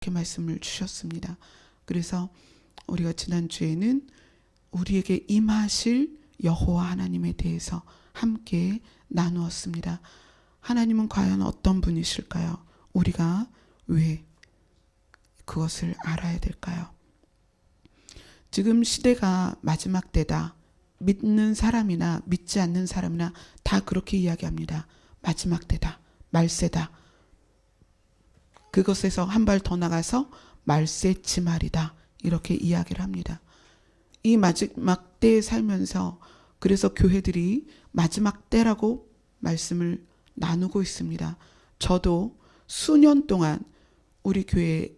이렇게 말씀을 주셨습니다. 그래서 우리가 지난주에는 우리에게 임하실 여호와 하나님에 대해서 함께 나누었습니다. 하나님은 과연 어떤 분이실까요? 우리가 왜 그것을 알아야 될까요? 지금 시대가 마지막 때다. 믿는 사람이나 믿지 않는 사람이나 다 그렇게 이야기합니다. 마지막 때다. 말세다. 그것에서 한 발 더 나가서 말세 지말이다. 이렇게 이야기를 합니다. 이 마지막 때에 살면서 그래서 교회들이 마지막 때라고 말씀을 나누고 있습니다. 저도 수년 동안 우리 교회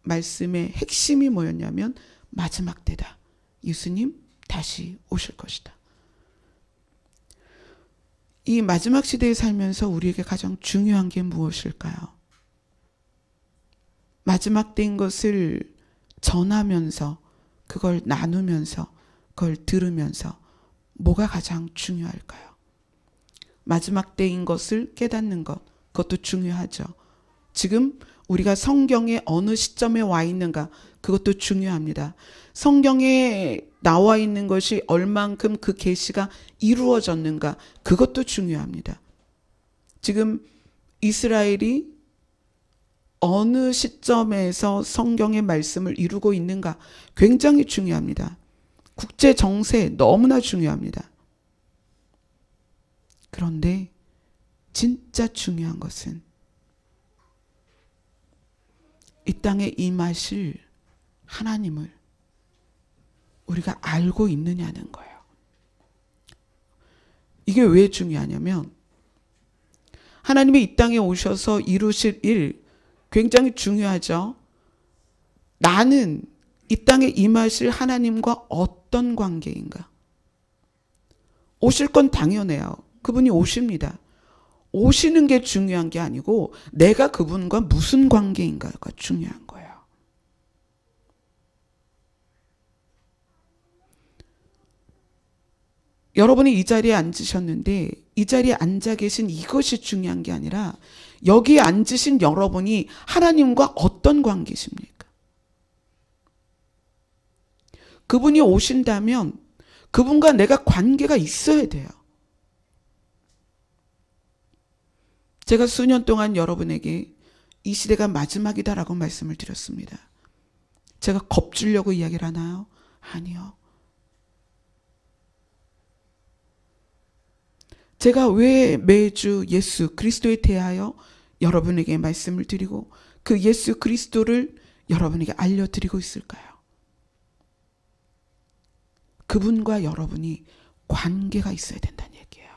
말씀의 핵심이 뭐였냐면 마지막 때다. 예수님 다시 오실 것이다. 이 마지막 시대에 살면서 우리에게 가장 중요한 게 무엇일까요? 마지막 때인 것을 전하면서 그걸 나누면서 그걸 들으면서 뭐가 가장 중요할까요? 마지막 때인 것을 깨닫는 것, 그것도 중요하죠. 지금 우리가 성경의 어느 시점에 와 있는가, 그것도 중요합니다. 성경에 나와 있는 것이 얼만큼 그 계시가 이루어졌는가, 그것도 중요합니다. 지금 이스라엘이 어느 시점에서 성경의 말씀을 이루고 있는가 굉장히 중요합니다. 국제 정세 너무나 중요합니다. 그런데 진짜 중요한 것은 이 땅에 임하실 하나님을 우리가 알고 있느냐는 거예요. 이게 왜 중요하냐면 하나님이 이 땅에 오셔서 이루실 일 굉장히 중요하죠. 나는 이 땅에 임하실 하나님과 어떤 관계인가? 오실 건 당연해요. 그분이 오십니다. 오시는 게 중요한 게 아니고 내가 그분과 무슨 관계인가가 중요한 거예요. 여러분이 이 자리에 앉으셨는데 이 자리에 앉아 계신 이것이 중요한 게 아니라 여기에 앉으신 여러분이 하나님과 어떤 관계십니까? 그분이 오신다면 그분과 내가 관계가 있어야 돼요. 제가 수년 동안 여러분에게 이 시대가 마지막이다라고 말씀을 드렸습니다. 제가 겁주려고 이야기를 하나요? 아니요. 제가 왜 매주 예수 그리스도에 대하여 여러분에게 말씀을 드리고 그 예수 그리스도를 여러분에게 알려드리고 있을까요? 그분과 여러분이 관계가 있어야 된다는 얘기예요.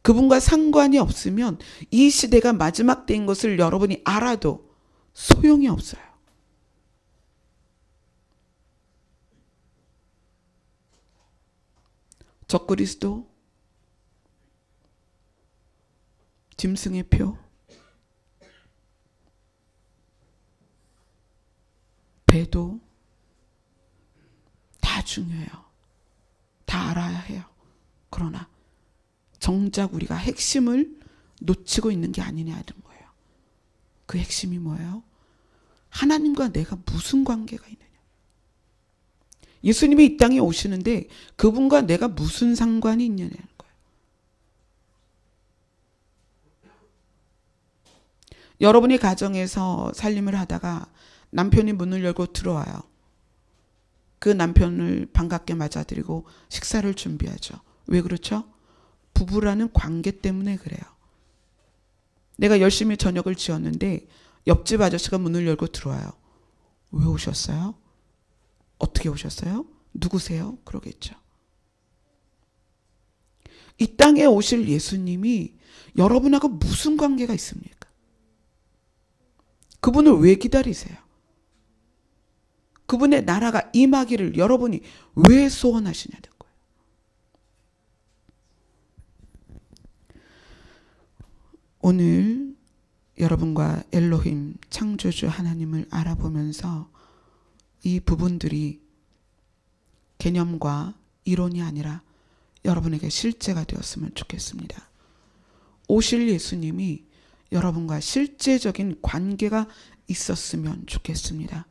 그분과 상관이 없으면 이 시대가 마지막 때인 것을 여러분이 알아도 소용이 없어요. 적그리스도, 짐승의 표, 배도 다 중요해요. 다 알아야 해요. 그러나 정작 우리가 핵심을 놓치고 있는 게 아니냐는 거예요. 그 핵심이 뭐예요? 하나님과 내가 무슨 관계가 있느냐. 예수님이 이 땅에 오시는데 그분과 내가 무슨 상관이 있느냐는 거예요. 여러분이 가정에서 살림을 하다가 남편이 문을 열고 들어와요. 그 남편을 반갑게 맞아들이고 식사를 준비하죠. 왜 그렇죠? 부부라는 관계 때문에 그래요. 내가 열심히 저녁을 지었는데 옆집 아저씨가 문을 열고 들어와요. 왜 오셨어요? 어떻게 오셨어요? 누구세요? 그러겠죠. 이 땅에 오실 예수님이 여러분하고 무슨 관계가 있습니까? 그분을 왜 기다리세요? 그분의 나라가 임하기를 여러분이 왜 소원하시냐는 거예요. 오늘 여러분과 엘로힘 창조주 하나님을 알아보면서 이 부분들이 개념과 이론이 아니라 여러분에게 실제가 되었으면 좋겠습니다. 오실 예수님이 여러분과 실제적인 관계가 있었으면 좋겠습니다.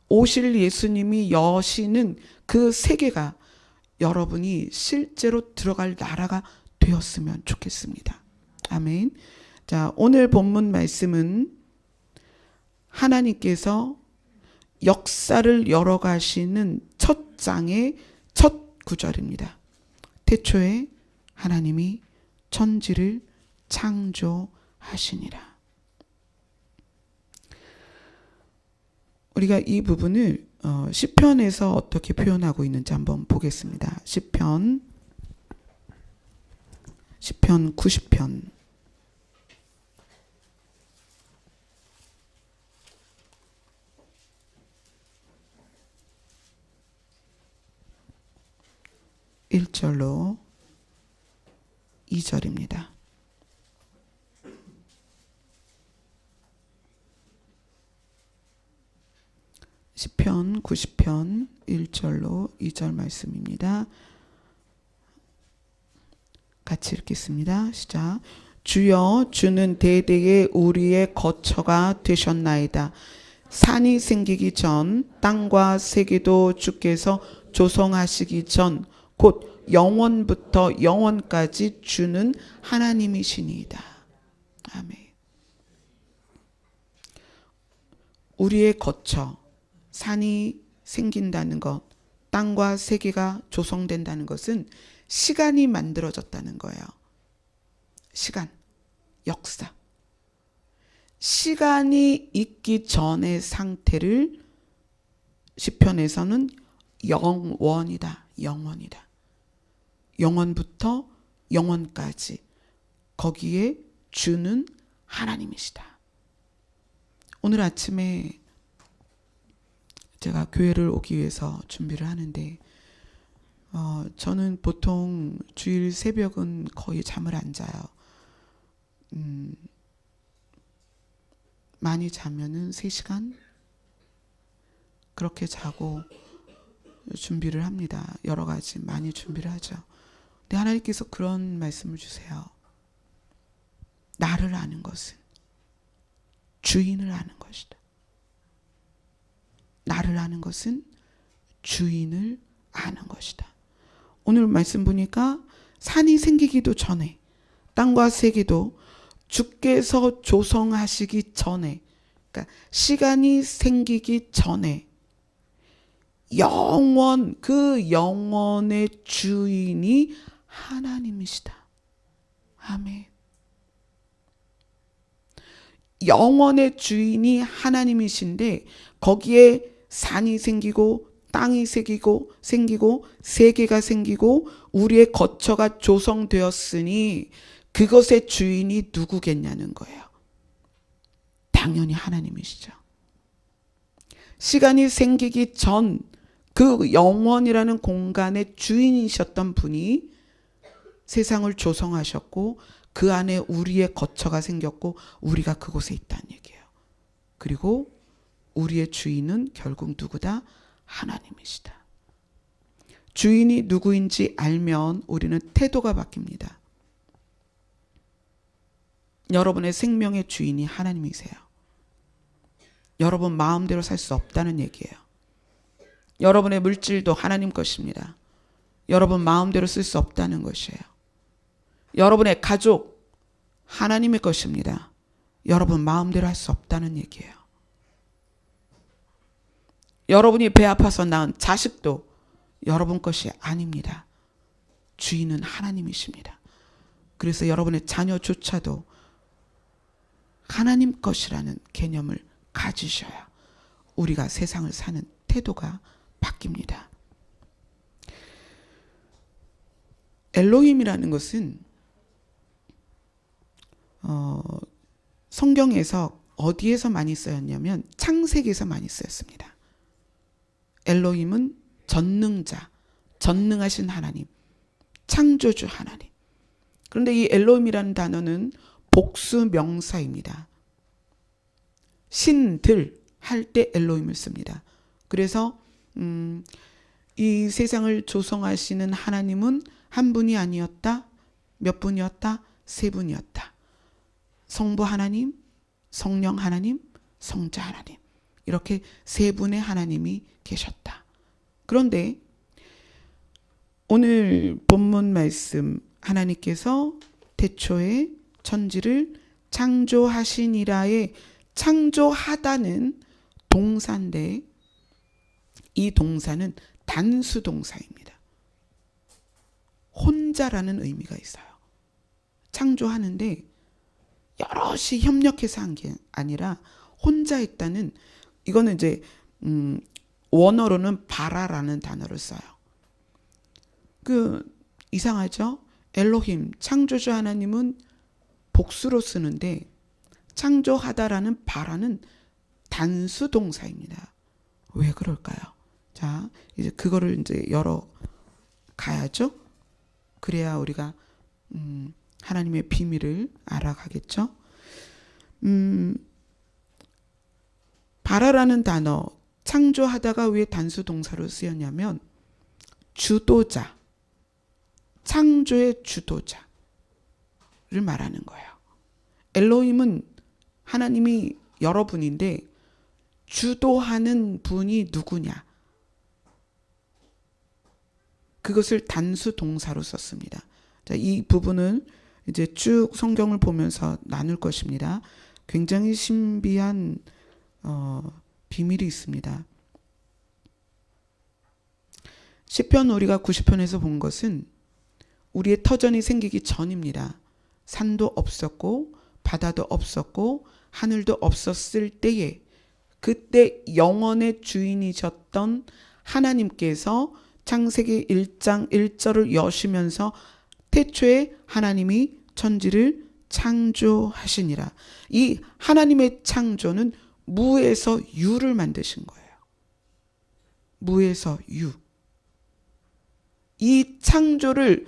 오실 예수님이 여시는 그 세계가 여러분이 실제로 들어갈 나라가 되었으면 좋겠습니다. 아멘. 자, 오늘 본문 말씀은 하나님께서 역사를 열어가시는 첫 장의 첫 구절입니다. 태초에 하나님이 천지를 창조하시니라. 우리가 이 부분을 시편에서 어떻게 표현하고 있는지 한번 보겠습니다. 시편 90편 1절로 2절입니다. 시편 90편 1절로 2절 말씀입니다. 같이 읽겠습니다. 시작. 주여, 주는 대대에 우리의 거처가 되셨나이다. 산이 생기기 전, 땅과 세계도 주께서 조성하시기 전, 곧 영원부터 영원까지 주는 하나님이시니이다. 아멘. 우리의 거처, 산이 생긴다는 것, 땅과 세계가 조성된다는 것은 시간이 만들어졌다는 거예요. 시간, 역사. 시간이 있기 전의 상태를 시편에서는 영원이다. 영원이다. 영원부터 영원까지 거기에 주는 하나님이시다. 오늘 아침에 제가 교회를 오기 위해서 준비를 하는데 저는 보통 주일 새벽은 거의 잠을 안 자요. 많이 자면은 3시간 그렇게 자고 준비를 합니다. 여러 가지 많이 준비를 하죠. 근데 하나님께서 그런 말씀을 주세요. 나를 아는 것은 주인을 아는 것이다. 나를 아는 것은 주인을 아는 것이다. 오늘 말씀 보니까 산이 생기기도 전에, 땅과 세계도 주께서 조성하시기 전에, 그러니까 시간이 생기기 전에 그 영원의 주인이 하나님이시다. 아멘. 영원의 주인이 하나님이신데 거기에 산이 생기고 땅이 생기고 세계가 생기고 우리의 거처가 조성되었으니 그것의 주인이 누구겠냐는 거예요. 당연히 하나님이시죠. 시간이 생기기 전 그 영원이라는 공간의 주인이셨던 분이 세상을 조성하셨고 그 안에 우리의 거처가 생겼고 우리가 그곳에 있다는 얘기예요. 그리고 우리의 주인은 결국 누구다? 하나님이시다. 주인이 누구인지 알면 우리는 태도가 바뀝니다. 여러분의 생명의 주인이 하나님이세요. 여러분 마음대로 살 수 없다는 얘기예요. 여러분의 물질도 하나님 것입니다. 여러분 마음대로 쓸 수 없다는 것이에요. 여러분의 가족 하나님의 것입니다. 여러분 마음대로 할 수 없다는 얘기예요. 여러분이 배 아파서 낳은 자식도 여러분 것이 아닙니다. 주인은 하나님이십니다. 그래서 여러분의 자녀조차도 하나님 것이라는 개념을 가지셔야 우리가 세상을 사는 태도가 바뀝니다. 엘로힘이라는 것은 성경에서 어디에서 많이 쓰였냐면 창세기에서 많이 쓰였습니다. 엘로힘은 전능자, 전능하신 하나님, 창조주 하나님. 그런데 이 엘로힘이라는 단어는 복수 명사입니다. 신들 할 때 엘로힘을 씁니다. 그래서 이 세상을 조성하시는 하나님은 한 분이 아니었다. 몇 분이었다? 3분이었다. 성부 하나님, 성령 하나님, 성자 하나님, 이렇게 세 분의 하나님이 계셨다. 그런데 오늘 본문 말씀, 하나님께서 태초에 천지를 창조하시니라의 창조하다는 동사인데, 이 동사는 단수 동사입니다. 혼자라는 의미가 있어요. 창조하는데 여럿이 협력해서 한 게 아니라 혼자 했다는, 이거는 이제 원어로는 바라라는 단어를 써요. 이상하죠? 엘로힘, 창조주 하나님은 복수로 쓰는데 창조하다라는 바라는 단수 동사입니다. 왜 그럴까요? 자, 이제 그거를 이제 열어 가야죠. 그래야 우리가 하나님의 비밀을 알아가겠죠. 바라라는 단어, 창조하다가 왜 단수 동사로 쓰였냐면 주도자, 창조의 주도자를 말하는 거예요. 엘로힘은 하나님이 여러분인데 주도하는 분이 누구냐? 그것을 단수 동사로 썼습니다. 자, 이 부분은 이제 쭉 성경을 보면서 나눌 것입니다. 굉장히 신비한 비밀이 있습니다. 시편 우리가 90편에서 본 것은 우리의 터전이 생기기 전입니다. 산도 없었고 바다도 없었고 하늘도 없었을 때에, 그때 영원의 주인이셨던 하나님께서 창세기 1장 1절을 여시면서 태초에 하나님이 천지를 창조하시니라. 이 하나님의 창조는 무에서 유를 만드신 거예요. 무에서 유. 이 창조를,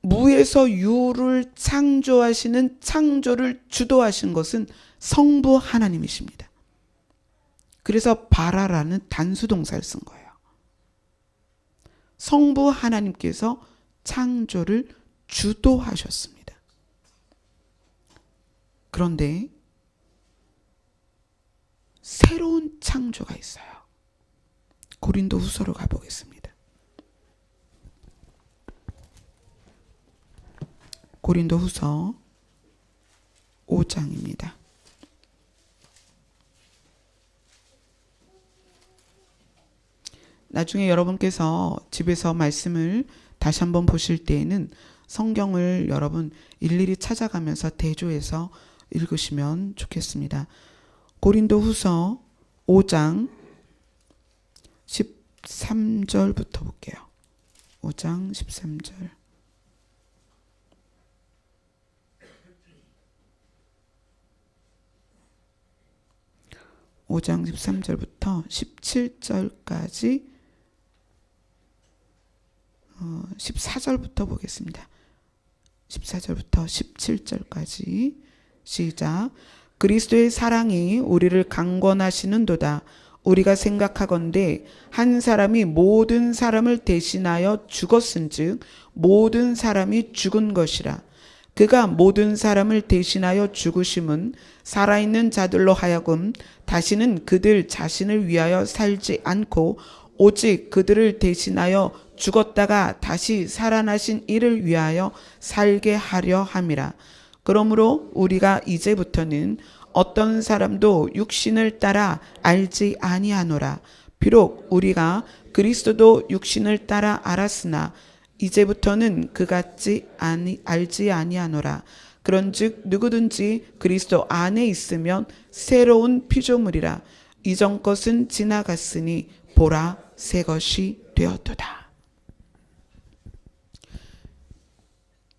무에서 유를 창조하시는, 창조를 주도하신 것은 성부 하나님이십니다. 그래서 바라라는 단수동사를 쓴 거예요. 성부 하나님께서 창조를 주도하셨습니다. 그런데 새로운 창조가 있어요. 고린도 후서로 가보겠습니다. 고린도 후서 5장입니다. 나중에 여러분께서 집에서 말씀을 다시 한번 보실 때에는 성경을 여러분 일일이 찾아가면서 대조해서 읽으시면 좋겠습니다. 고린도 후서 5장 13절부터 볼게요. 5장 13절. (5장 13절부터) (17절까지) 14절부터 보겠습니다. 14절부터 17절까지 시작. 그리스도의 사랑이 우리를 강권하시는도다. 우리가 생각하건대 한 사람이 모든 사람을 대신하여 죽었은즉 모든 사람이 죽은 것이라. 그가 모든 사람을 대신하여 죽으심은 살아있는 자들로 하여금 다시는 그들 자신을 위하여 살지 않고 오직 그들을 대신하여 죽었다가 다시 살아나신 이를 위하여 살게 하려 함이라. 그러므로 우리가 이제부터는 어떤 사람도 육신을 따라 알지 아니하노라. 비록 우리가 그리스도도 육신을 따라 알았으나 이제부터는 그같이 알지 아니하노라. 그런즉 누구든지 그리스도 안에 있으면 새로운 피조물이라. 이전 것은 지나갔으니 보라 새 것이 되었도다.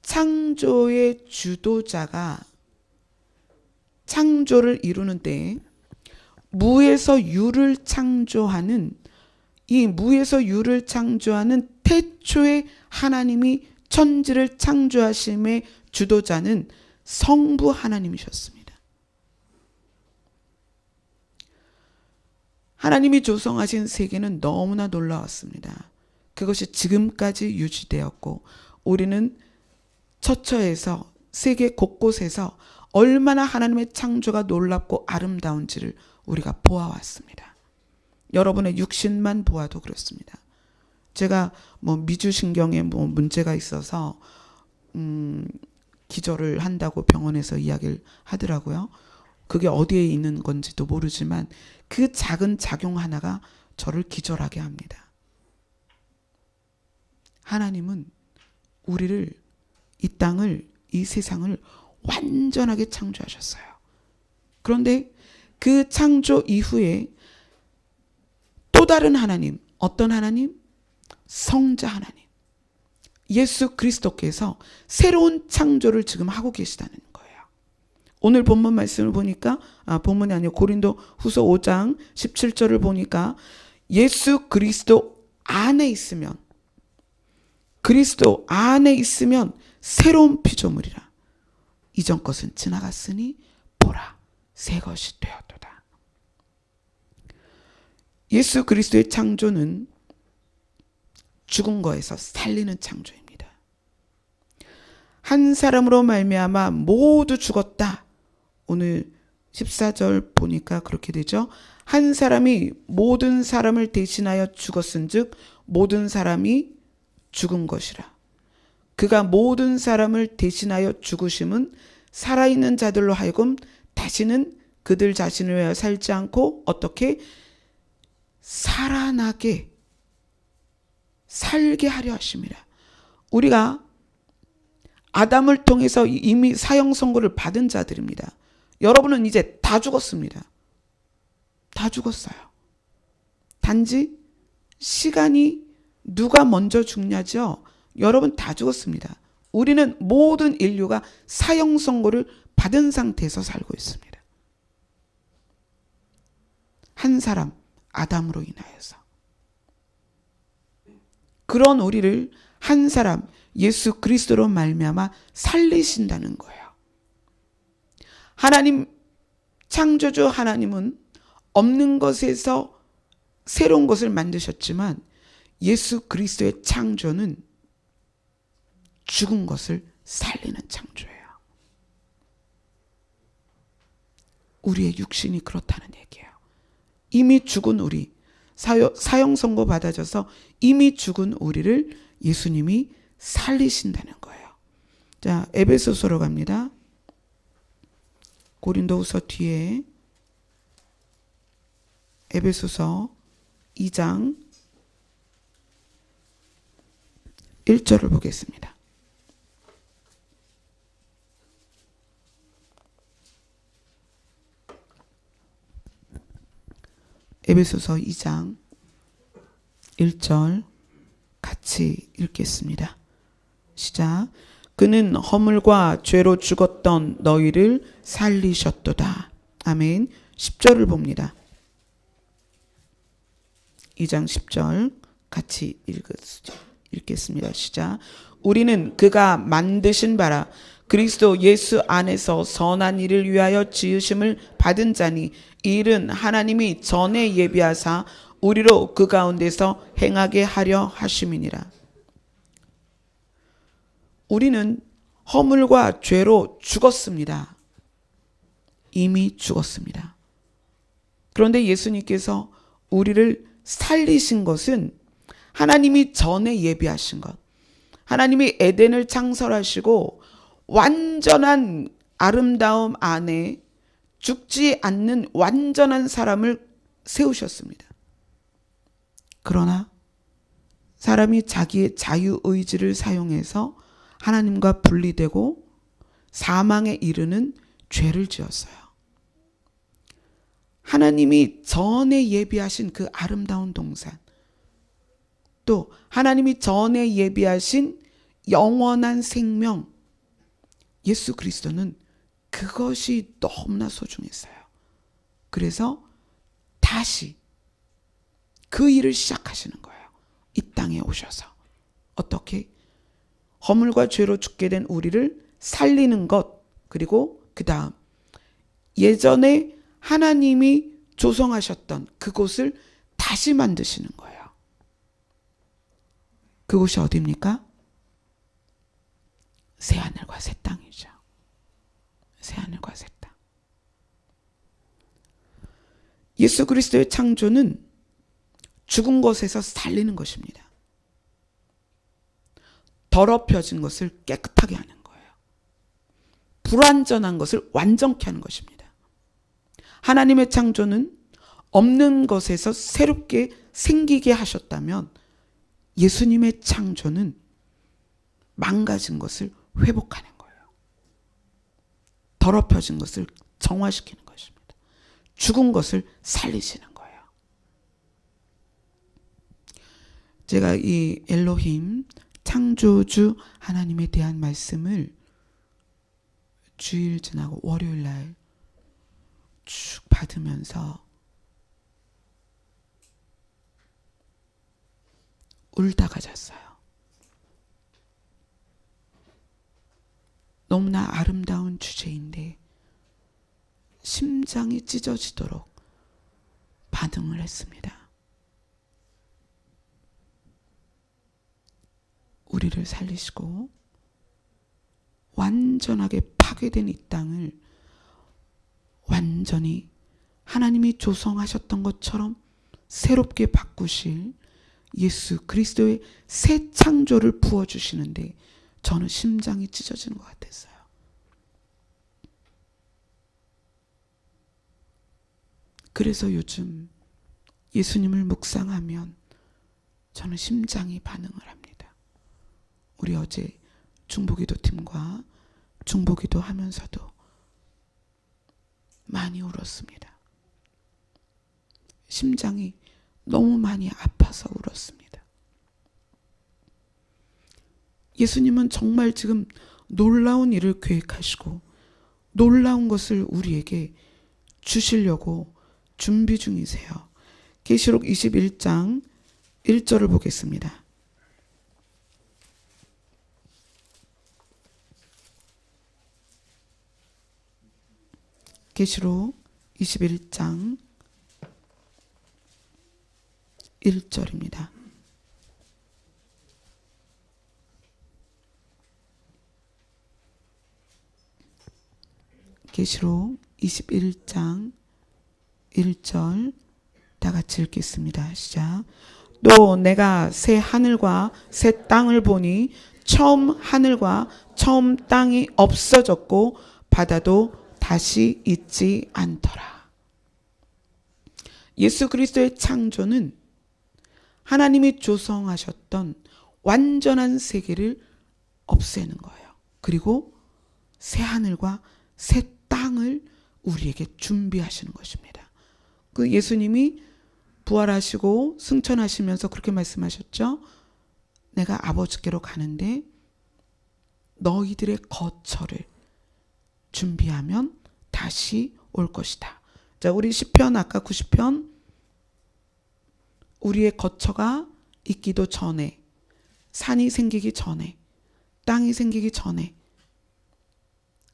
창조의 주도자가 창조를 이루는데 무에서 유를 창조하는, 이 무에서 유를 창조하는 태초의 하나님이 천지를 창조하심의 주도자는 성부 하나님이셨습니다. 하나님이 조성하신 세계는 너무나 놀라웠습니다. 그것이 지금까지 유지되었고 우리는 처처에서 세계 곳곳에서 얼마나 하나님의 창조가 놀랍고 아름다운지를 우리가 보아왔습니다. 여러분의 육신만 보아도 그렇습니다. 제가 미주신경에 문제가 있어서 기절을 한다고 병원에서 이야기를 하더라고요. 그게 어디에 있는 건지도 모르지만 그 작은 작용 하나가 저를 기절하게 합니다. 하나님은 우리를, 이 땅을, 이 세상을 완전하게 창조하셨어요. 그런데 그 창조 이후에 또 다른 하나님, 어떤 하나님? 성자 하나님, 예수 그리스도께서 새로운 창조를 지금 하고 계시다는 거예요. 오늘 본문 말씀을 보니까, 본문이 아니고 고린도 후서 5장 17절을 보니까 예수 그리스도 안에 있으면, 그리스도 안에 있으면 새로운 피조물이라. 이전 것은 지나갔으니 보라, 새 것이 되었도다. 예수 그리스도의 창조는 죽은 거에서 살리는 창조입니다. 한 사람으로 말미암아 모두 죽었다. 오늘 14절 보니까 그렇게 되죠. 한 사람이 모든 사람을 대신하여 죽었은즉 모든 사람이 죽은 것이라. 그가 모든 사람을 대신하여 죽으심은 살아있는 자들로 하여금 다시는 그들 자신을 위하여 살지 않고 어떻게 살게 하려 하심이라. 우리가 아담을 통해서 이미 사형 선고를 받은 자들입니다. 여러분은 이제 다 죽었습니다. 다 죽었어요. 단지 시간이 누가 먼저 죽냐죠. 여러분 다 죽었습니다. 우리는 모든 인류가 사형 선고를 받은 상태에서 살고 있습니다. 한 사람, 아담으로 인하여서. 그런 우리를 한 사람, 예수 그리스도로 말미암아 살리신다는 거예요. 하나님, 창조주 하나님은 없는 것에서 새로운 것을 만드셨지만 예수 그리스도의 창조는 죽은 것을 살리는 창조예요. 우리의 육신이 그렇다는 얘기예요. 이미 죽은 우리, 사형 선고 받아져서 이미 죽은 우리를 예수님이 살리신다는 거예요. 자, 에베소서로 갑니다. 고린도후서 뒤에 에베소서 2장 1절을 보겠습니다. 에베소서 2장 1절 같이 읽겠습니다. 시작. 그는 허물과 죄로 죽었던 너희를 살리셨도다. 아멘. 10절을 봅니다. 2장 10절 같이 읽겠습니다. 시작. 우리는 그가 만드신 바라 그리스도 예수 안에서 선한 일을 위하여 지으심을 받은 자니 이 일은 하나님이 전에 예비하사 우리로 그 가운데서 행하게 하려 하심이니라. 우리는 허물과 죄로 죽었습니다. 이미 죽었습니다. 그런데 예수님께서 우리를 살리신 것은 하나님이 전에 예비하신 것. 하나님이 에덴을 창설하시고 완전한 아름다움 안에 죽지 않는 완전한 사람을 세우셨습니다. 그러나 사람이 자기의 자유의지를 사용해서 하나님과 분리되고 사망에 이르는 죄를 지었어요. 하나님이 전에 예비하신 그 아름다운 동산, 또 하나님이 전에 예비하신 영원한 생명, 예수 그리스도는 그것이 너무나 소중했어요. 그래서 다시 그 일을 시작하시는 거예요. 이 땅에 오셔서. 어떻게? 허물과 죄로 죽게 된 우리를 살리는 것, 그리고 그 다음 예전에 하나님이 조성하셨던 그곳을 다시 만드시는 거예요. 그곳이 어디입니까? 새하늘과 새 땅이죠. 새하늘과 새 땅. 예수 그리스도의 창조는 죽은 것에서 살리는 것입니다. 더럽혀진 것을 깨끗하게 하는 거예요. 불완전한 것을 완전케 하는 것입니다. 하나님의 창조는 없는 것에서 새롭게 생기게 하셨다면 예수님의 창조는 망가진 것을 회복하는 거예요. 더럽혀진 것을 정화시키는 것입니다. 죽은 것을 살리시는 거예요. 제가 이 엘로힘 창조주 하나님에 대한 말씀을 주일 지나고 월요일 날 쭉 받으면서 울다가 잤어요. 너무나 아름다운 주제인데 심장이 찢어지도록 반응을 했습니다. 우리를 살리시고 완전하게 파괴된 이 땅을 완전히 하나님이 조성하셨던 것처럼 새롭게 바꾸실 예수 그리스도의 새 창조를 부어주시는데 저는 심장이 찢어지는 것 같았어요. 그래서 요즘 예수님을 묵상하면 저는 심장이 반응을 합니다. 우리 어제 중보기도 팀과 중보기도 하면서도 많이 울었습니다. 심장이 너무 많이 아파서 울었습니다. 예수님은 정말 지금 놀라운 일을 계획하시고 놀라운 것을 우리에게 주시려고 준비 중이세요. 계시록 21장 1절을 보겠습니다. 계시록 21장 1절입니다. 계시록 21장 1절 다 같이 읽겠습니다. 시작. 또 내가 새 하늘과 새 땅을 보니 처음 하늘과 처음 땅이 없어졌고 바다도 다시 있지 않더라. 예수 그리스도의 창조는 하나님이 조성하셨던 완전한 세계를 없애는 거예요. 그리고 새 하늘과 새 땅을 우리에게 준비하시는 것입니다. 그 예수님이 부활하시고 승천하시면서 그렇게 말씀하셨죠. 내가 아버지께로 가는데 너희들의 거처를 준비하면 다시 올 것이다. 자, 우리 시편 아까 90편 우리의 거처가 있기도 전에 산이 생기기 전에 땅이 생기기 전에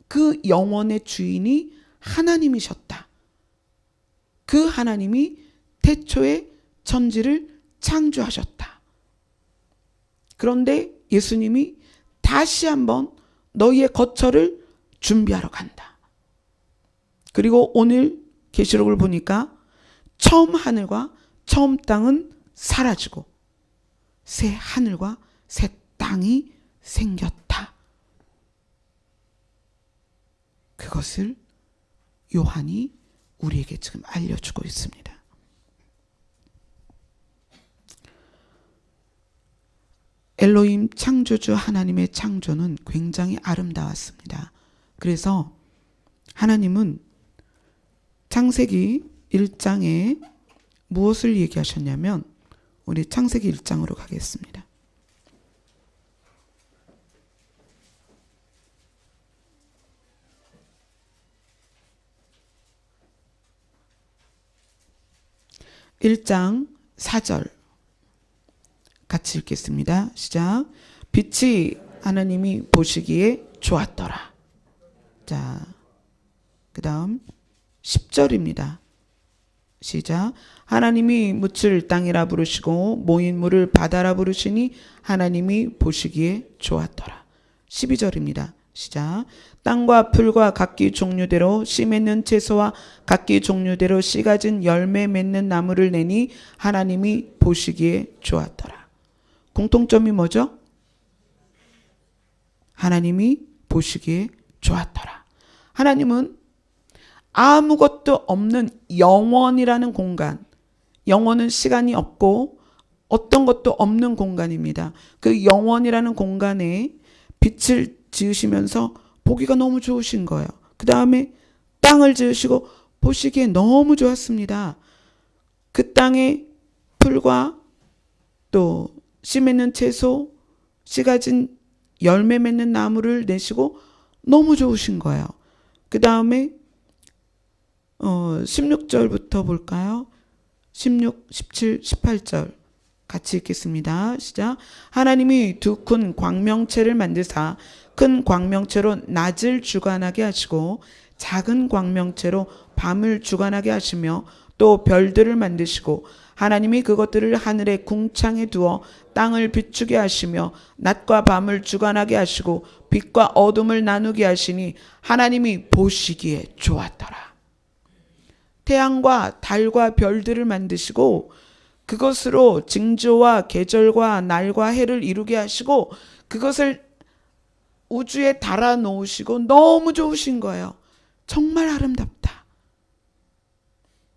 그 영원의 주인이 하나님이셨다. 그 하나님이 태초에 천지를 창조하셨다. 그런데 예수님이 다시 한번 너희의 거처를 준비하러 간다. 그리고 오늘 계시록을 보니까 처음 하늘과 처음 땅은 사라지고 새 하늘과 새 땅이 생겼다. 그것을 요한이 우리에게 지금 알려주고 있습니다. 엘로힘 창조주 하나님의 창조는 굉장히 아름다웠습니다. 그래서 하나님은 창세기 1장에 무엇을 얘기하셨냐면 우리 창세기 1장으로 가겠습니다. (1장 4절) 같이 읽겠습니다. 시작. 빛이 하나님이 보시기에 좋았더라. 자, 그 다음 10절입니다. 시작. 하나님이 묻을 땅이라 부르시고 모인 물을 바다라 부르시니 하나님이 보시기에 좋았더라. 12절입니다. 시작. 땅과 풀과 각기 종류대로 씨 맺는 채소와 각기 종류대로 씨 가진 열매 맺는 나무를 내니 하나님이 보시기에 좋았더라. 공통점이 뭐죠? 하나님이 보시기에 좋았더라. 하나님은 아무것도 없는 영원이라는 공간, 영원은 시간이 없고 어떤 것도 없는 공간입니다. 그 영원이라는 공간에 빛을 지으시면서 보기가 너무 좋으신 거예요. 그 다음에 땅을 지으시고 보시기에 너무 좋았습니다. 그 땅에 풀과 또 씨 맺는 채소, 씨 가진 열매 맺는 나무를 내시고 너무 좋으신 거예요. 그 다음에 16절부터 볼까요? 16, 17, 18절 같이 읽겠습니다. 시작. 하나님이 두 큰 광명체를 만드사 큰 광명체로 낮을 주관하게 하시고 작은 광명체로 밤을 주관하게 하시며 또 별들을 만드시고 하나님이 그것들을 하늘의 궁창에 두어 땅을 비추게 하시며 낮과 밤을 주관하게 하시고 빛과 어둠을 나누게 하시니 하나님이 보시기에 좋았더라. 태양과 달과 별들을 만드시고 그것으로 징조와 계절과 날과 해를 이루게 하시고 그것을 우주에 달아 놓으시고 너무 좋으신 거예요. 정말 아름답다.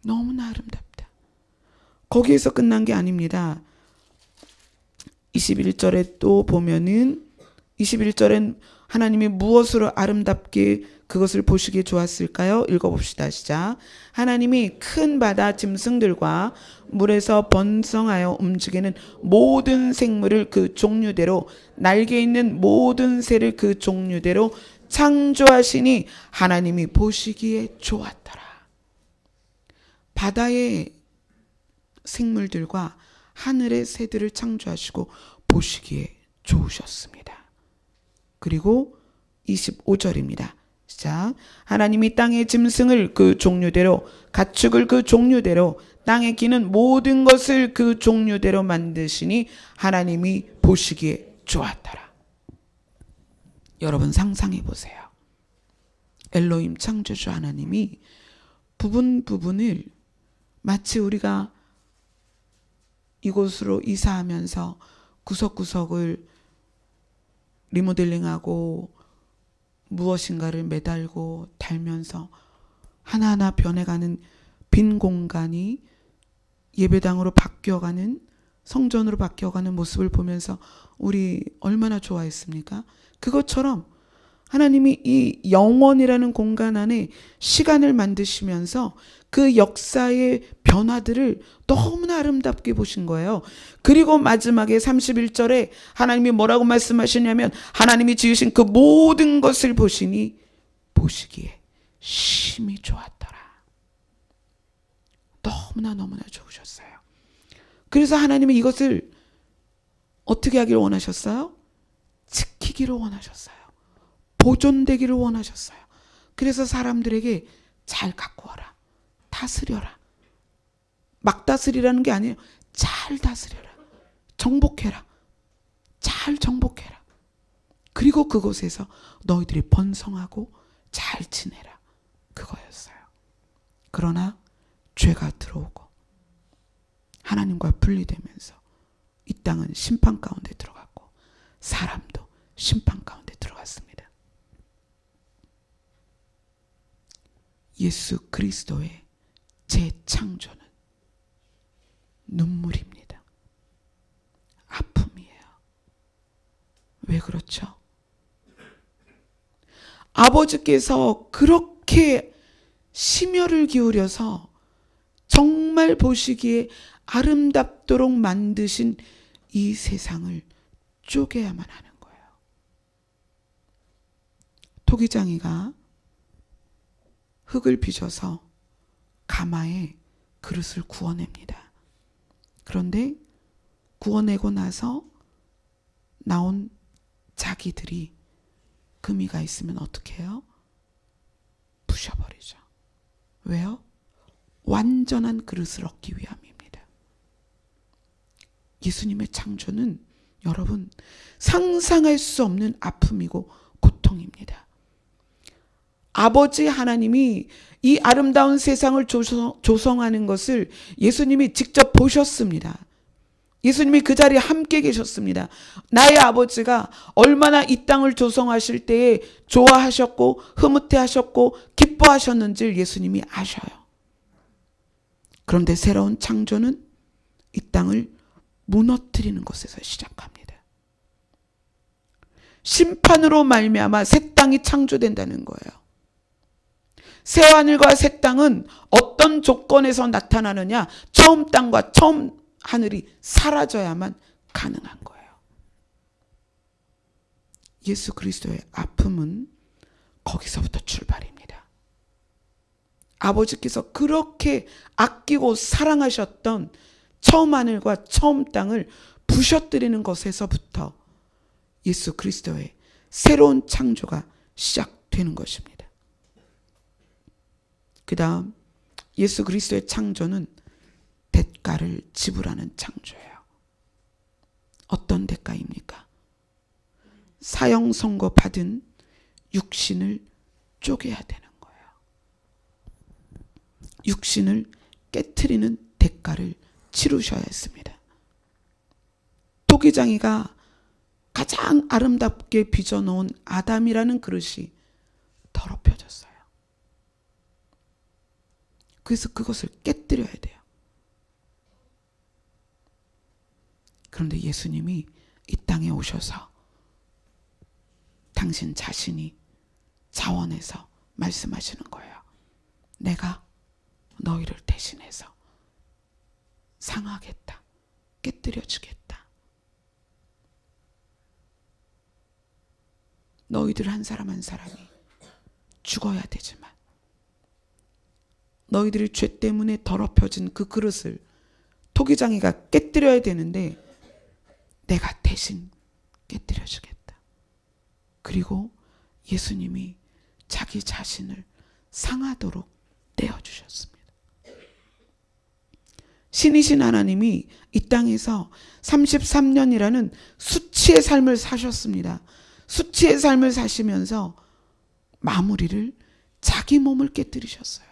너무나 아름답다. 거기에서 끝난 게 아닙니다. 21절에 또 보면은 21절엔 하나님이 무엇으로 아름답게 그것을 보시기에 좋았을까요? 읽어봅시다. 시작. 하나님이 큰 바다 짐승들과 물에서 번성하여 움직이는 모든 생물을 그 종류대로 날개 있는 모든 새를 그 종류대로 창조하시니 하나님이 보시기에 좋았더라. 바다의 생물들과 하늘의 새들을 창조하시고 보시기에 좋으셨습니다. 그리고 25절입니다. 시작. 하나님이 땅의 짐승을 그 종류대로 가축을 그 종류대로 땅에 기는 모든 것을 그 종류대로 만드시니 하나님이 보시기에 좋았더라. 여러분 상상해 보세요. 엘로힘 창조주 하나님이 부분을 마치 우리가 이곳으로 이사하면서 구석구석을 리모델링하고 무엇인가를 매달고 달면서 하나하나 변해가는 빈 공간이 예배당으로 바뀌어가는, 성전으로 바뀌어가는 모습을 보면서 우리 얼마나 좋아했습니까? 그것처럼 하나님이 이 영원이라는 공간 안에 시간을 만드시면서 그 역사의 변화들을 너무나 아름답게 보신 거예요. 그리고 마지막에 31절에 하나님이 뭐라고 말씀하시냐면 하나님이 지으신 그 모든 것을 보시니 보시기에 심히 좋았더라. 너무나 좋으셨어요. 그래서 하나님이 이것을 어떻게 하기를 원하셨어요? 지키기를 원하셨어요. 보존되기를 원하셨어요. 그래서 사람들에게 잘 갖고 와라. 다스려라. 막 다스리라는 게 아니에요. 잘 다스려라. 정복해라. 잘 정복해라. 그리고 그곳에서 너희들이 번성하고 잘 지내라. 그거였어요. 그러나 죄가 들어오고 하나님과 분리되면서 이 땅은 심판 가운데 들어갔고 사람도 심판 가운데 들어갔습니다. 예수 그리스도의 재창조는 눈물입니다. 아픔이에요. 왜 그렇죠? 아버지께서 그렇게 심혈을 기울여서 정말 보시기에 아름답도록 만드신 이 세상을 쪼개야만 하는 거예요. 토기장이가 흙을 빚어서 가마에 그릇을 구워냅니다. 그런데 구워내고 나서 나온 자기들이 금이가 있으면 어떻게 해요? 부셔버리죠. 왜요? 완전한 그릇을 얻기 위함입니다. 예수님의 창조는 여러분 상상할 수 없는 아픔이고 고통입니다. 고통입니다. 아버지 하나님이 이 아름다운 세상을 조성하는 것을 예수님이 직접 보셨습니다. 예수님이 그 자리에 함께 계셨습니다. 나의 아버지가 얼마나 이 땅을 조성하실 때에 좋아하셨고 흐뭇해하셨고 기뻐하셨는지를 예수님이 아셔요. 그런데 새로운 창조는 이 땅을 무너뜨리는 것에서 시작합니다. 심판으로 말미암아 새 땅이 창조된다는 거예요. 새 하늘과 새 땅은 어떤 조건에서 나타나느냐? 처음 땅과 처음 하늘이 사라져야만 가능한 거예요. 예수 그리스도의 아픔은 거기서부터 출발입니다. 아버지께서 그렇게 아끼고 사랑하셨던 처음 하늘과 처음 땅을 부셔뜨리는 것에서부터 예수 그리스도의 새로운 창조가 시작되는 것입니다. 그 다음 예수 그리스도의 창조는 대가를 지불하는 창조예요. 어떤 대가입니까? 사형 선고 받은 육신을 쪼개야 되는 거예요. 육신을 깨트리는 대가를 치르셔야 했습니다. 토기장이가 가장 아름답게 빚어놓은 아담이라는 그릇이 더럽혀졌어요. 그래서 그것을 깨뜨려야 돼요. 그런데 예수님이 이 땅에 오셔서 당신 자신이 자원해서 말씀하시는 거예요. 내가 너희를 대신해서 상하겠다. 깨뜨려 주겠다. 너희들 한 사람 한 사람이 죽어야 되지만 너희들이 죄 때문에 더럽혀진 그 그릇을 토기장이가 깨뜨려야 되는데 내가 대신 깨뜨려 주겠다. 그리고 예수님이 자기 자신을 상하도록 내어주셨습니다. 신이신 하나님이 이 땅에서 33년이라는 수치의 삶을 사셨습니다. 수치의 삶을 사시면서 마무리를 자기 몸을 깨뜨리셨어요.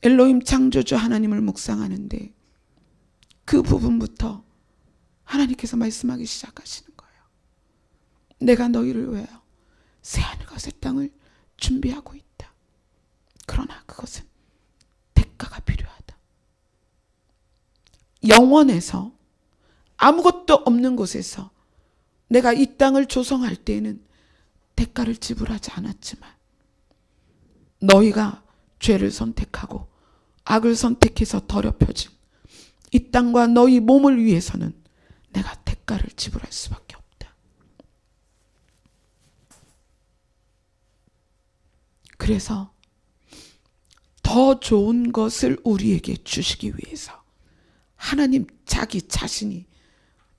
엘로힘 창조주 하나님을 묵상하는데 그 부분부터 하나님께서 말씀하기 시작하시는 거예요. 내가 너희를 위하여 새하늘과 새 땅을 준비하고 있다. 그러나 그것은 대가가 필요하다. 영원에서 아무것도 없는 곳에서 내가 이 땅을 조성할 때에는 대가를 지불하지 않았지만 너희가 죄를 선택하고 악을 선택해서 더럽혀진 이 땅과 너희 몸을 위해서는 내가 대가를 지불할 수밖에 없다. 그래서 더 좋은 것을 우리에게 주시기 위해서 하나님 자기 자신이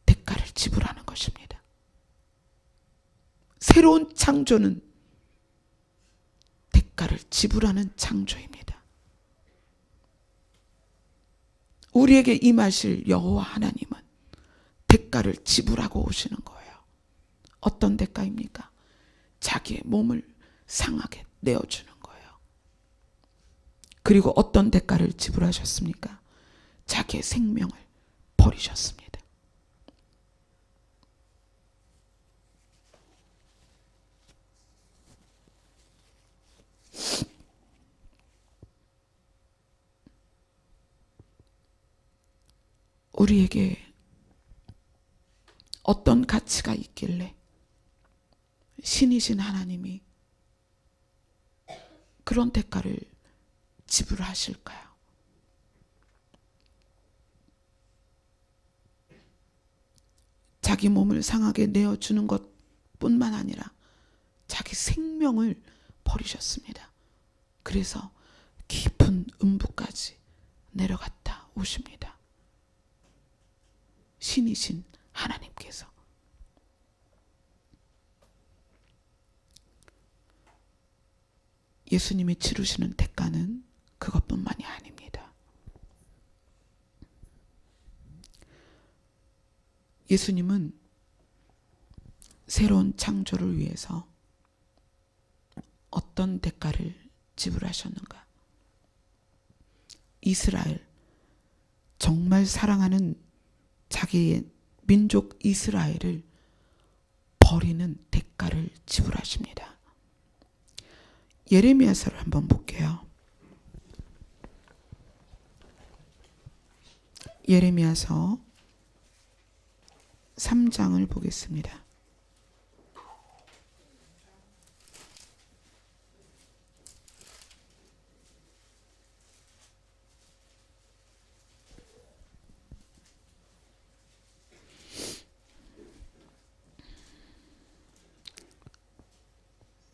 대가를 지불하는 것입니다. 새로운 창조는 대가를 지불하는 창조입니다. 우리에게 임하실 여호와 하나님은 대가를 지불하고 오시는 거예요. 어떤 대가입니까? 자기의 몸을 상하게 내어주는 거예요. 그리고 어떤 대가를 지불하셨습니까? 자기의 생명을 버리셨습니다. 우리에게 어떤 가치가 있길래 신이신 하나님이 그런 대가를 지불하실까요? 자기 몸을 상하게 내어주는 것뿐만 아니라 자기 생명을 버리셨습니다. 그래서 깊은 음부까지 내려갔다 오십니다. 신이신 하나님께서. 예수님이 치르시는 대가는 그것뿐만이 아닙니다. 예수님은 새로운 창조를 위해서 어떤 대가를 지불하셨는가? 이스라엘, 정말 사랑하는 자기의 민족 이스라엘을 버리는 대가를 지불하십니다. 예레미야서를 한번 볼게요. 예레미야서 3장을 보겠습니다.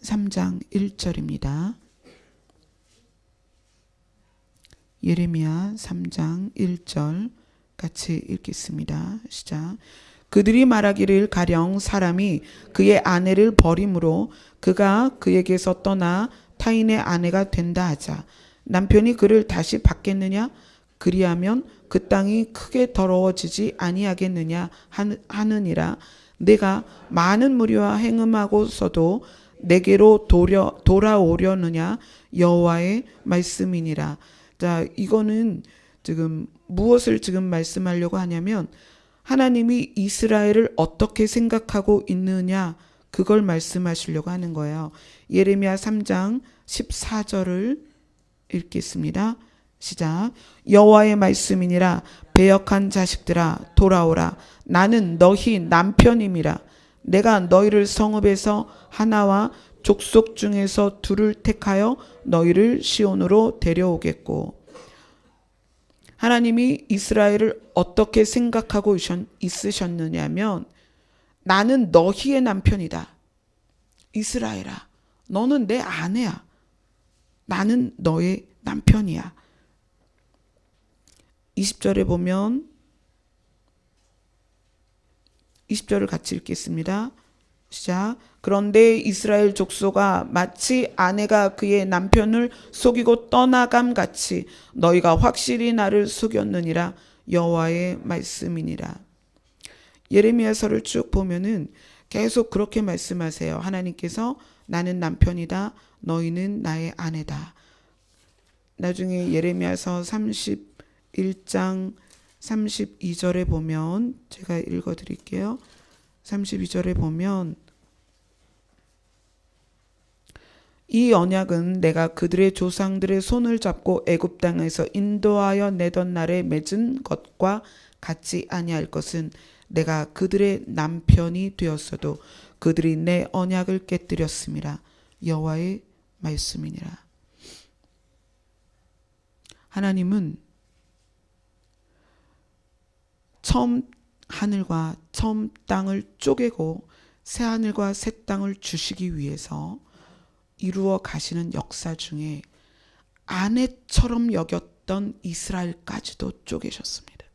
(3장) 1절입니다. 예레미야 3장 1절 같이 읽겠습니다. 시작. 그들이 말하기를 가령 사람이 그의 아내를 버림으로 그가 그에게서 떠나 타인의 아내가 된다 하자. 남편이 그를 다시 받겠느냐? 그리하면 그 땅이 크게 더러워지지 아니하겠느냐 하느니라. 내가 많은 무리와 행음하고서도 내게로 돌아오려느냐? 여호와의 말씀이니라. 자, 이거는 지금 무엇을 지금 말씀하려고 하냐면 하나님이 이스라엘을 어떻게 생각하고 있느냐, 그걸 말씀하시려고 하는 거예요. 예레미야 3장 14절을 읽겠습니다. 시작. 여호와의 말씀이니라. 배역한 자식들아 돌아오라. 나는 너희 남편임이라. 내가 너희를 성읍에서 하나와 족속 중에서 둘을 택하여 너희를 시온으로 데려오겠고. 하나님이 이스라엘을 어떻게 생각하고 있으셨느냐면 나는 너희의 남편이다. 이스라엘아, 너는 내 아내야. 나는 너의 남편이야. 20절에 보면 20절을 같이 읽겠습니다. 시작. 그런데 이스라엘 족속아 마치 아내가 그의 남편을 속이고 떠나감 같이 너희가 확실히 나를 속였느니라. 여호와의 말씀이니라. 예레미야서를 쭉 보면은 계속 그렇게 말씀하세요. 하나님께서 나는 남편이다. 너희는 나의 아내다. 나중에 예레미야서 31장 32절에 보면 제가 읽어드릴게요. 32절에 보면 이 언약은 내가 그들의 조상들의 손을 잡고 애굽 땅에서 인도하여 내던 날에 맺은 것과 같지 아니할 것은 내가 그들의 남편이 되었어도 그들이 내 언약을 깨뜨렸음이라. 여호와의 말씀이니라. 하나님은 처음 하늘과 처음 땅을 쪼개고 새 하늘과 새 땅을 주시기 위해서 이루어 가시는 역사 중에 아내처럼 여겼던 이스라엘까지도 쪼개셨습니다.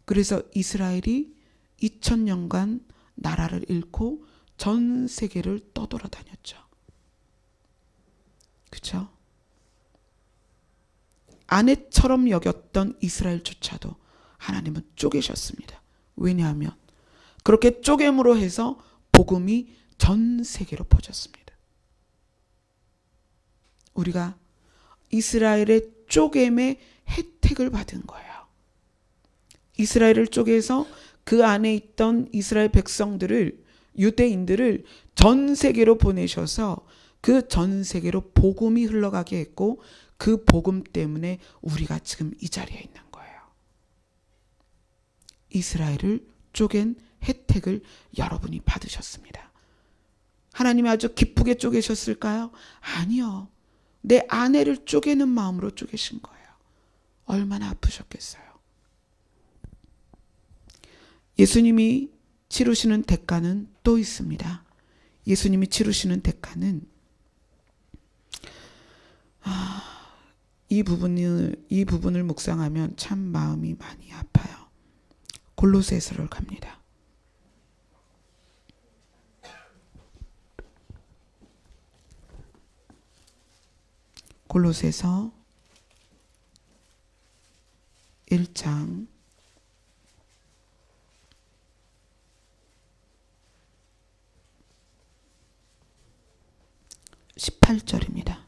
그래서 이스라엘이 2000년간 나라를 잃고 전 세계를 떠돌아다녔죠. 그렇죠? 아내처럼 여겼던 이스라엘조차도 하나님은 쪼개셨습니다. 왜냐하면 그렇게 쪼갰으로 해서 복음이 전 세계로 퍼졌습니다. 우리가 이스라엘의 쪼갰의 혜택을 받은 거예요. 이스라엘을 쪼개서 그 안에 있던 이스라엘 백성들을, 유대인들을 전 세계로 보내셔서 그 전 세계로 복음이 흘러가게 했고 그 복음 때문에 우리가 지금 이 자리에 있는 거예요. 이스라엘을 쪼갠 혜택을 여러분이 받으셨습니다. 하나님이 아주 기쁘게 쪼개셨을까요? 아니요. 내 아내를 쪼개는 마음으로 쪼개신 거예요. 얼마나 아프셨겠어요. 예수님이 치르시는 대가는 또 있습니다. 예수님이 치르시는 대가는 이 부분을 묵상하면 참 마음이 많이 아파요. 골로새서를 갑니다. 골로새서 1장 8절입니다.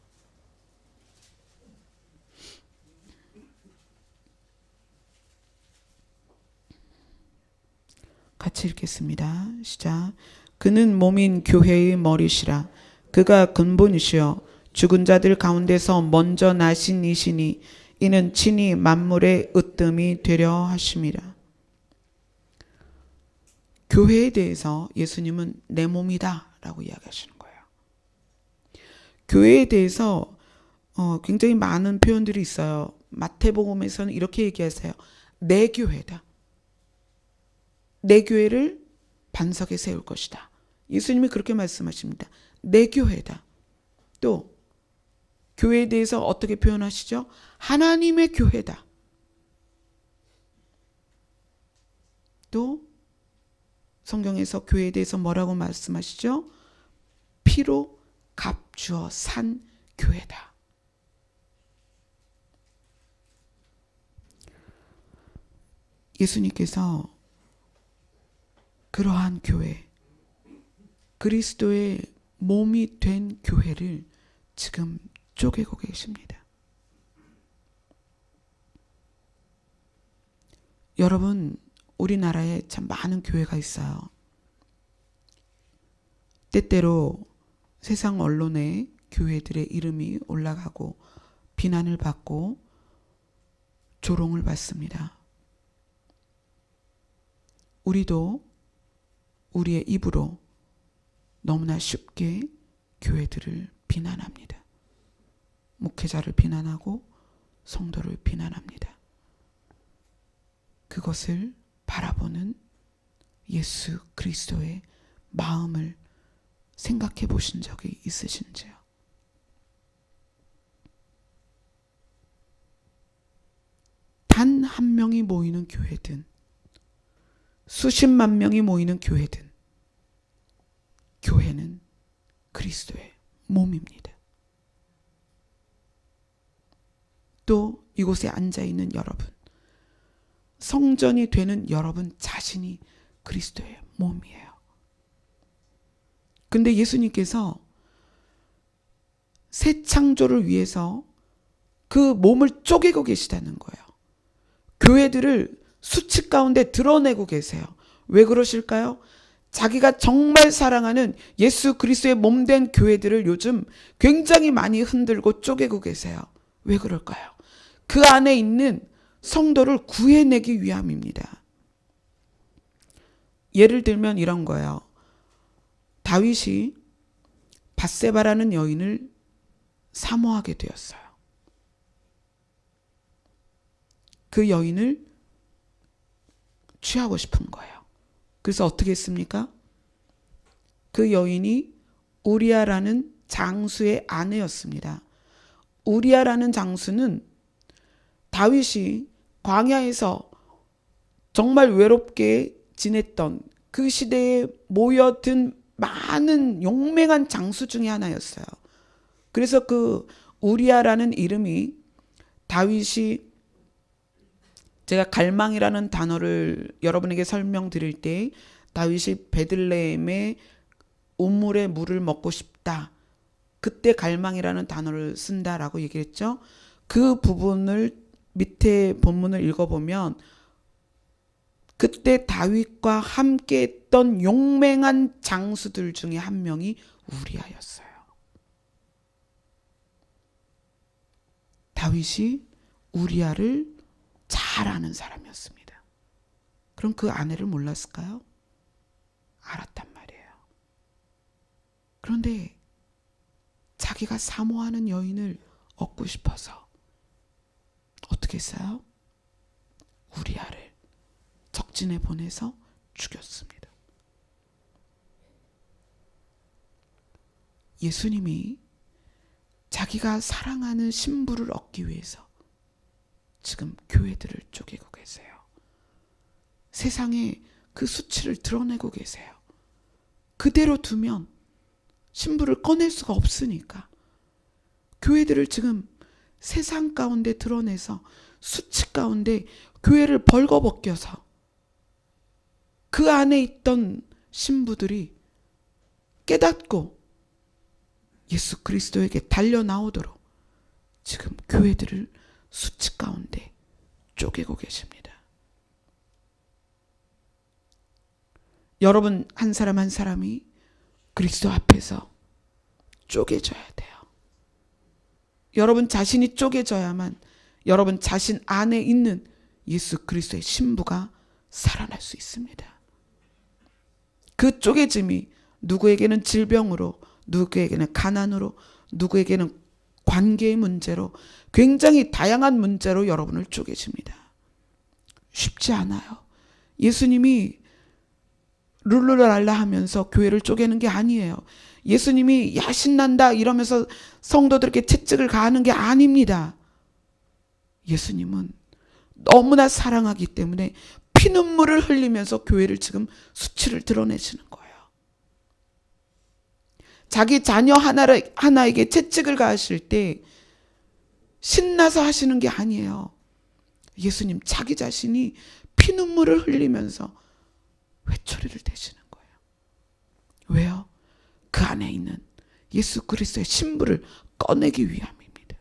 같이 읽겠습니다. 시작. 그는 몸인 교회의 머리시라. 그가 근본이시여 죽은 자들 가운데서 먼저 나신 이시니 이는 친히 만물의 으뜸이 되려 하심이라. 교회에 대해서 예수님은 내 몸이다 라고 이야기하시는 거예요. 교회에 대해서 굉장히 많은 표현들이 있어요. 마태복음에서는 이렇게 얘기하세요. 내 교회다. 내 교회를 반석에 세울 것이다. 예수님이 그렇게 말씀하십니다. 내 교회다. 또 교회에 대해서 어떻게 표현하시죠? 하나님의 교회다. 또 성경에서 교회에 대해서 뭐라고 말씀하시죠? 피로 값주어 산 교회다. 예수님께서 그러한 교회, 그리스도의 몸이 된 교회를 지금 쪼개고 계십니다. 여러분, 우리나라에 참 많은 교회가 있어요. 때때로 세상 언론에 교회들의 이름이 올라가고 비난을 받고 조롱을 받습니다. 우리도 우리의 입으로 너무나 쉽게 교회들을 비난합니다. 목회자를 비난하고 성도를 비난합니다. 그것을 바라보는 예수 그리스도의 마음을 생각해 보신 적이 있으신지요? 단 한 명이 모이는 교회든 수십만 명이 모이는 교회든 교회는 그리스도의 몸입니다. 또 이곳에 앉아있는 여러분, 성전이 되는 여러분 자신이 그리스도의 몸이에요. 근데 예수님께서 새 창조를 위해서 그 몸을 쪼개고 계시다는 거예요. 교회들을 수치 가운데 드러내고 계세요. 왜 그러실까요? 자기가 정말 사랑하는 예수 그리스도의 몸된 교회들을 요즘 굉장히 많이 흔들고 쪼개고 계세요. 왜 그럴까요? 그 안에 있는 성도를 구해내기 위함입니다. 예를 들면 이런 거예요. 다윗이 밧세바라는 여인을 사모하게 되었어요. 그 여인을 취하고 싶은 거예요. 그래서 어떻게 했습니까? 그 여인이 우리아라는 장수의 아내였습니다. 우리아라는 장수는 다윗이 광야에서 정말 외롭게 지냈던 그 시대에 모여든 많은 용맹한 장수 중에 하나였어요. 그래서 그 우리아라는 이름이 다윗이, 제가 갈망이라는 단어를 여러분에게 설명드릴 때 다윗이 베들레헴의 우물의 물을 먹고 싶다. 그때 갈망이라는 단어를 쓴다라고 얘기했죠. 그 부분을 밑에 본문을 읽어보면 그때 다윗과 함께 했던 용맹한 장수들 중에 한 명이 우리아였어요. 다윗이 우리아를 잘 아는 사람이었습니다. 그럼 그 아내를 몰랐을까요? 알았단 말이에요. 그런데 자기가 사모하는 여인을 얻고 싶어서 어떻게 했어요? 우리아를 적진에 보내서 죽였습니다. 예수님이 자기가 사랑하는 신부를 얻기 위해서 지금 교회들을 쪼개고 계세요. 세상에 그 수치를 드러내고 계세요. 그대로 두면 신부를 꺼낼 수가 없으니까 교회들을 지금 세상 가운데 드러내서 수치 가운데 교회를 벌거벗겨서 그 안에 있던 신부들이 깨닫고 예수 그리스도에게 달려 나오도록 지금 교회들을 수치 가운데 쪼개고 계십니다. 여러분 한 사람 한 사람이 그리스도 앞에서 쪼개져야 돼요. 여러분 자신이 쪼개져야만 여러분 자신 안에 있는 예수 그리스도의 신부가 살아날 수 있습니다. 그 쪼개짐이 누구에게는 질병으로, 누구에게는 가난으로, 누구에게는 관계의 문제로, 굉장히 다양한 문제로 여러분을 쪼개집니다. 쉽지 않아요. 예수님이 룰루랄라 하면서 교회를 쪼개는 게 아니에요. 예수님이 야 신난다 이러면서 성도들에게 채찍을 가하는 게 아닙니다. 예수님은 너무나 사랑하기 때문에 피눈물을 흘리면서 교회를 지금 수치를 드러내시는 거예요. 자기 자녀 하나에게 채찍을 가하실 때 신나서 하시는 게 아니에요. 예수님 자기 자신이 피눈물을 흘리면서 회초리를 대시는 거예요. 왜요? 그 안에 있는 예수 그리스도의 신부를 꺼내기 위함입니다.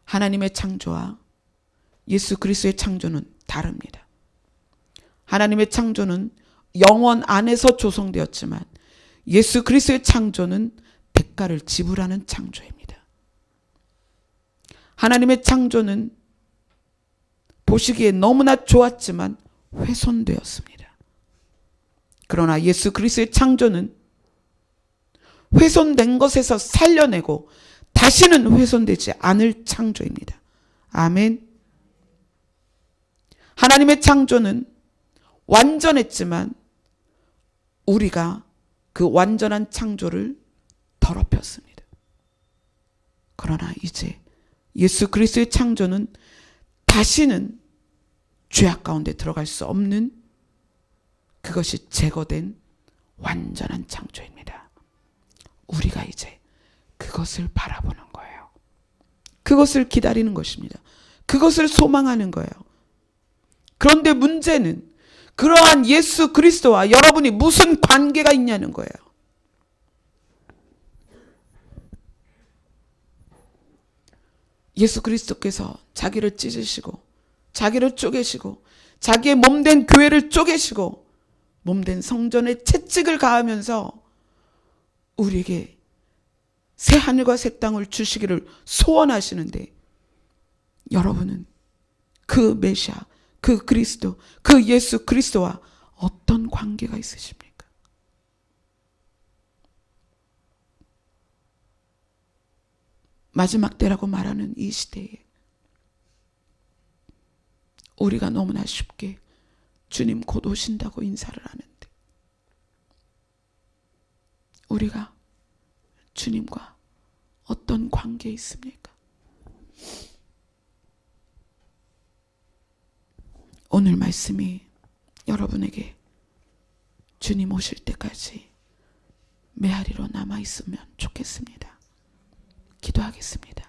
하나님의 창조와 예수 그리스도의 창조는 다릅니다. 하나님의 창조는 영원 안에서 조성되었지만 예수 그리스도의 창조는 대가를 지불하는 창조입니다. 하나님의 창조는 보시기에 너무나 좋았지만 훼손되었습니다. 그러나 예수 그리스도의 창조는 훼손된 것에서 살려내고 다시는 훼손되지 않을 창조입니다. 아멘. 하나님의 창조는 완전했지만 우리가 그 완전한 창조를 더럽혔습니다. 그러나 이제 예수 그리스도의 창조는 다시는 죄악 가운데 들어갈 수 없는 그것이 제거된 완전한 창조입니다. 우리가 이제 그것을 바라보는 거예요. 그것을 기다리는 것입니다. 그것을 소망하는 거예요. 그런데 문제는 그러한 예수 그리스도와 여러분이 무슨 관계가 있냐는 거예요. 예수 그리스도께서 자기를 찢으시고 자기를 쪼개시고 자기의 몸된 교회를 쪼개시고 몸된 성전에 채찍을 가하면서 우리에게 새 하늘과 새 땅을 주시기를 소원하시는데 여러분은 그 메시아, 그 그리스도, 그 예수 그리스도와 어떤 관계가 있으십니까? 마지막 때라고 말하는 이 시대에 우리가 너무나 쉽게 주님 곧 오신다고 인사를 하는데 우리가 주님과 어떤 관계에 있습니까? 오늘 말씀이 여러분에게 주님 오실 때까지 메아리로 남아있으면 좋겠습니다. 기도하겠습니다.